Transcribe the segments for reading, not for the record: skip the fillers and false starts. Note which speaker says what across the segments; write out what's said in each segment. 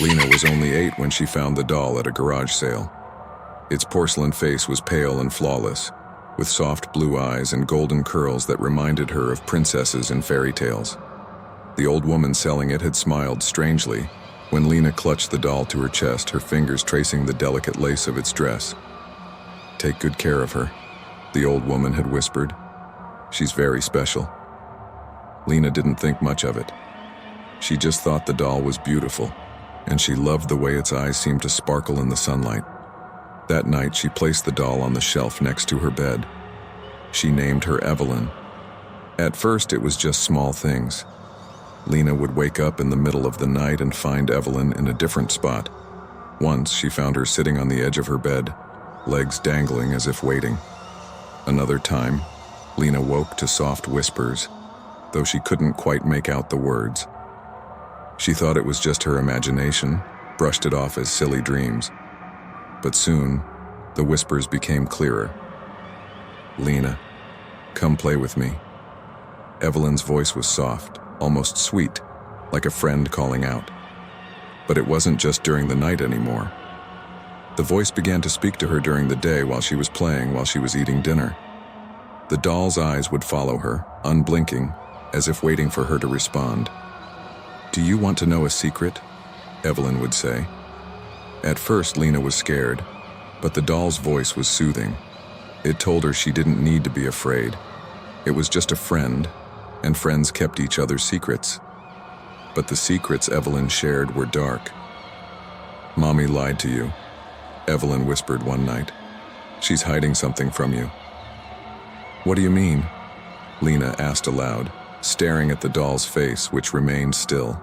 Speaker 1: Lena was only 8 when she found the doll at a garage sale. Its porcelain face was pale and flawless, with soft blue eyes and golden curls that reminded her of princesses in fairy tales. The old woman selling it had smiled strangely when Lena clutched the doll to her chest, her fingers tracing the delicate lace of its dress. "Take good care of her," the old woman had whispered. "She's very special." Lena didn't think much of it. She just thought the doll was beautiful, and she loved the way its eyes seemed to sparkle in the sunlight. That night, she placed the doll on the shelf next to her bed. She named her Evelyn. At first, it was just small things. Lena would wake up in the middle of the night and find Evelyn in a different spot. Once, she found her sitting on the edge of her bed, legs dangling as if waiting. Another time, Lena woke to soft whispers, though she couldn't quite make out the words. She thought it was just her imagination, brushed it off as silly dreams. But soon, the whispers became clearer. "Lena, come play with me." Evelyn's voice was soft, almost sweet, like a friend calling out. But it wasn't just during the night anymore. The voice began to speak to her during the day while she was playing, while she was eating dinner. The doll's eyes would follow her, unblinking, as if waiting for her to respond. "Do you want to know a secret?" Evelyn would say. At first, Lena was scared, but the doll's voice was soothing. It told her she didn't need to be afraid. It was just a friend, and friends kept each other's secrets. But the secrets Evelyn shared were dark. "Mommy lied to you," Evelyn whispered one night. "She's hiding something from you." "What do you mean?" Lena asked aloud, staring at the doll's face, which remained still.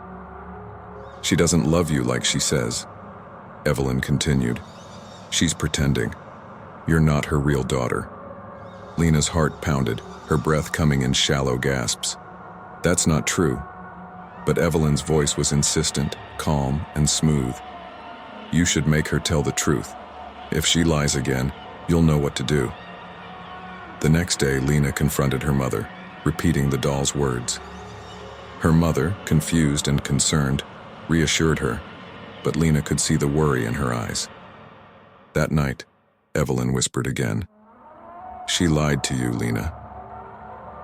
Speaker 1: "She doesn't love you like she says," Evelyn continued. "She's pretending. You're not her real daughter." Lena's heart pounded, her breath coming in shallow gasps. "That's not true." But Evelyn's voice was insistent, calm, and smooth. "You should make her tell the truth. If she lies again, you'll know what to do." The next day, Lena confronted her mother, repeating the doll's words. Her mother, confused and concerned, reassured her, but Lena could see the worry in her eyes. That night, Evelyn whispered again. "She lied to you, Lena."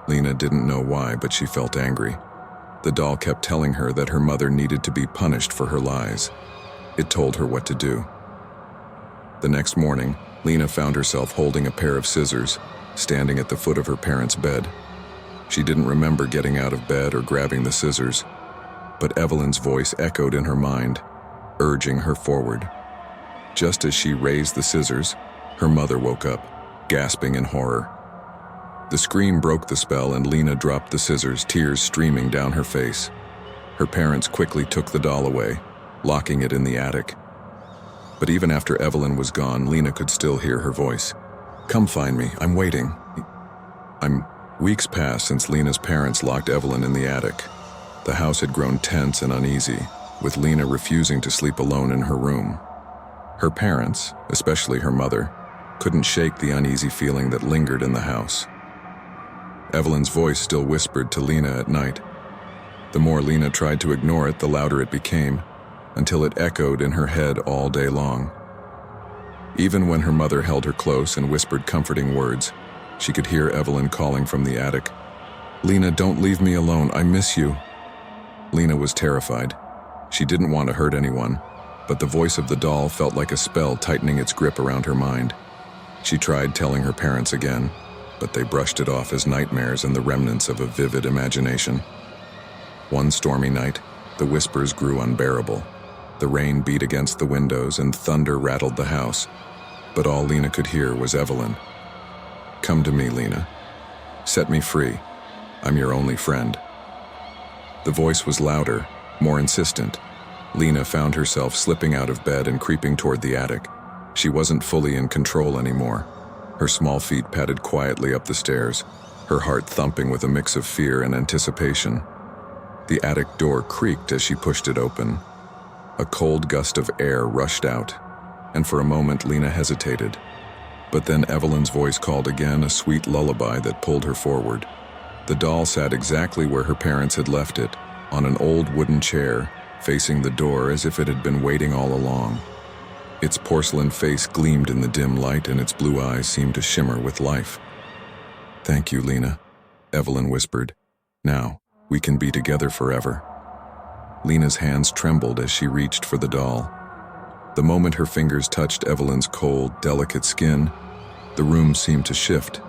Speaker 1: Lena didn't know why, but she felt angry. The doll kept telling her that her mother needed to be punished for her lies. It told her what to do. The next morning, Lena found herself holding a pair of scissors, standing at the foot of her parents' bed. She didn't remember getting out of bed or grabbing the scissors, but Evelyn's voice echoed in her mind, urging her forward. Just as she raised the scissors, her mother woke up, gasping in horror. The scream broke the spell and Lena dropped the scissors, tears streaming down her face. Her parents quickly took the doll away, locking it in the attic. But even after Evelyn was gone, Lena could still hear her voice. "Come find me, I'm waiting." Weeks passed since Lena's parents locked Evelyn in the attic. The house had grown tense and uneasy, with Lena refusing to sleep alone in her room. Her parents, especially her mother, couldn't shake the uneasy feeling that lingered in the house. Evelyn's voice still whispered to Lena at night. The more Lena tried to ignore it, the louder it became, until it echoed in her head all day long. Even when her mother held her close and whispered comforting words, she could hear Evelyn calling from the attic. "Lena, don't leave me alone, I miss you." Lena was terrified. She didn't want to hurt anyone, but the voice of the doll felt like a spell tightening its grip around her mind. She tried telling her parents again, but they brushed it off as nightmares and the remnants of a vivid imagination. One stormy night, the whispers grew unbearable. The rain beat against the windows and thunder rattled the house, but all Lena could hear was Evelyn. "Come to me, Lena. Set me free. I'm your only friend." The voice was louder, more insistent. Lena found herself slipping out of bed and creeping toward the attic. She wasn't fully in control anymore. Her small feet padded quietly up the stairs, her heart thumping with a mix of fear and anticipation. The attic door creaked as she pushed it open. A cold gust of air rushed out, and for a moment Lena hesitated. But then Evelyn's voice called again, a sweet lullaby that pulled her forward. The doll sat exactly where her parents had left it, on an old wooden chair, facing the door as if it had been waiting all along. Its porcelain face gleamed in the dim light, and its blue eyes seemed to shimmer with life. "Thank you, Lena," Evelyn whispered. "Now, we can be together forever." Lena's hands trembled as she reached for the doll. The moment her fingers touched Evelyn's cold, delicate skin, the room seemed to shift.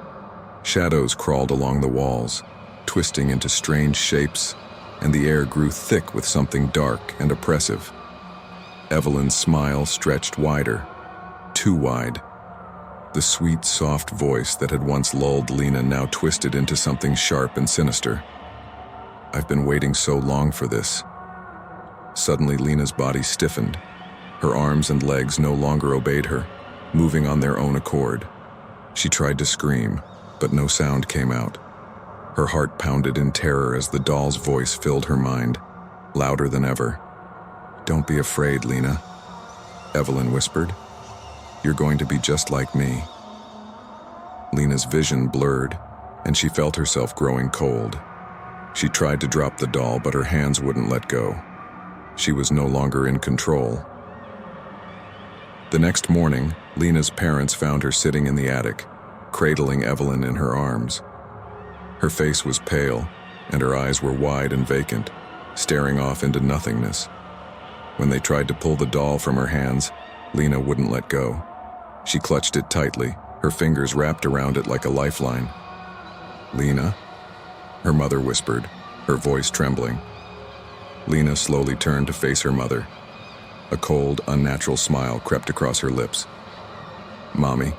Speaker 1: Shadows crawled along the walls, twisting into strange shapes, and the air grew thick with something dark and oppressive. Evelyn's smile stretched wider, too wide. The sweet, soft voice that had once lulled Lena now twisted into something sharp and sinister. "I've been waiting so long for this." Suddenly, Lena's body stiffened. Her arms and legs no longer obeyed her, moving on their own accord. She tried to scream, but no sound came out. Her heart pounded in terror as the doll's voice filled her mind, louder than ever. "Don't be afraid, Lena," Evelyn whispered. "You're going to be just like me." Lena's vision blurred, and she felt herself growing cold. She tried to drop the doll, but her hands wouldn't let go. She was no longer in control. The next morning, Lena's parents found her sitting in the attic, cradling Evelyn in her arms. Her face was pale, and her eyes were wide and vacant, staring off into nothingness. When they tried to pull the doll from her hands, Lena wouldn't let go. She clutched it tightly, her fingers wrapped around it like a lifeline. "Lena?" her mother whispered, her voice trembling. Lena slowly turned to face her mother. A cold, unnatural smile crept across her lips. "Mommy,"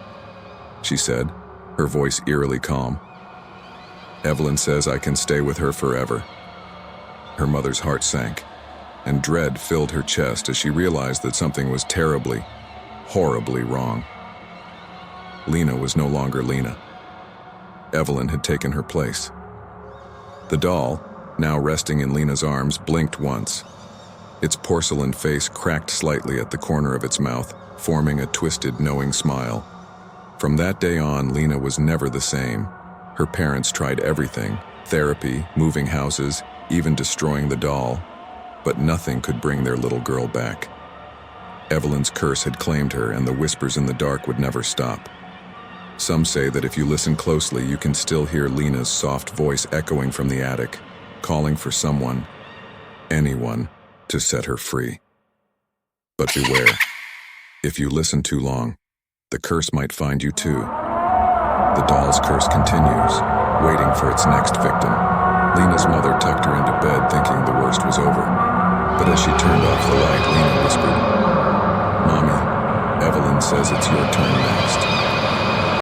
Speaker 1: she said, her voice eerily calm. "Evelyn says I can stay with her forever." Her mother's heart sank, and dread filled her chest as she realized that something was terribly, horribly wrong. Lena was no longer Lena. Evelyn had taken her place. The doll, now resting in Lena's arms, blinked once. Its porcelain face cracked slightly at the corner of its mouth, forming a twisted, knowing smile. From that day on, Lena was never the same. Her parents tried everything: therapy, moving houses, even destroying the doll. But nothing could bring their little girl back. Evelyn's curse had claimed her, and the whispers in the dark would never stop. Some say that if you listen closely, you can still hear Lena's soft voice echoing from the attic, calling for someone, anyone, to set her free. But beware. If you listen too long, the curse might find you too. The doll's curse continues, waiting for its next victim. Lena's mother tucked her into bed, thinking the worst was over. But as she turned off the light, Lena whispered, "Mommy, Evelyn says it's your turn now."